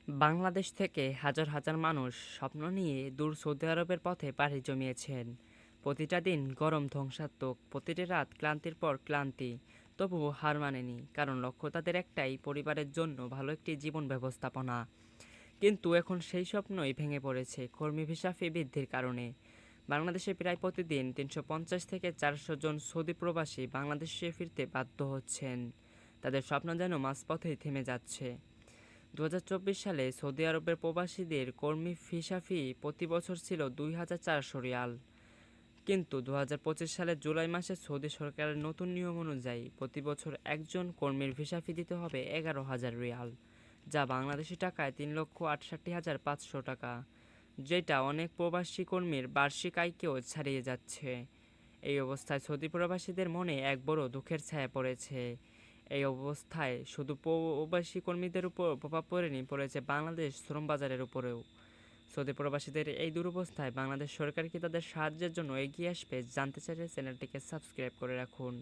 বাংলাদেশ থেকে হাজার হাজার মানুষ স্বপ্ন নিয়ে দূর সৌদি আরবের পথে পাড়ি জমিয়েছেন। প্রতিটা দিন গরম ধ্বংসাত্মক, প্রতিটি রাত ক্লান্তির পর ক্লান্তি। তবুও হার মানেনি, কারণ লক্ষ্য তাদের একটাই, পরিবারের জন্য ভালো একটি জীবন ব্যবস্থাপনা। কিন্তু এখন সেই স্বপ্নই ভেঙে পড়েছে কর্মী ভিসা ফি বৃদ্ধির কারণে। বাংলাদেশে প্রায় প্রতিদিন ৩৫০ থেকে ৪০০ জন সৌদি প্রবাসী বাংলাদেশে ফিরতে বাধ্য হচ্ছেন। তাদের স্বপ্ন যেন মাঝপথেই থেমে যাচ্ছে। ২০২৪ সালে সৌদি আরবের প্রবাসীদের কর্মী ভিসা ফি প্রতি বছর ছিল ২,৪০০ রিয়াল। কিন্তু ২০২৫ সালের জুলাই মাসে সৌদি সরকারের নতুন নিয়ম অনুযায়ী প্রতি বছর একজন কর্মীর ভিসা ফি দিতে হবে ১১,০০০ রিয়াল, যা বাংলাদেশি টাকায় ৩,৬৮,৫০০ টাকা, যেটা অনেক প্রবাসী কর্মীর বার্ষিক আয়কেও ছাড়িয়ে যাচ্ছে। এই অবস্থায় সৌদি প্রবাসীদের মনে এক বড় দুঃখের ছায়া পড়েছে। এই অবস্থায় শুধু প্রবাসী কর্মীদের উপর প্রভাব পড়েনি, পড়েছে বাংলাদেশ শ্রম বাজারের উপরেও। সৌদি প্রবাসীদের এই দুরবস্থায় বাংলাদেশ সরকার কি তাদের সাহায্যের জন্য এগিয়ে আসবে? জানতে চাইলে চ্যানেলটিকে সাবস্ক্রাইব করে রাখুন।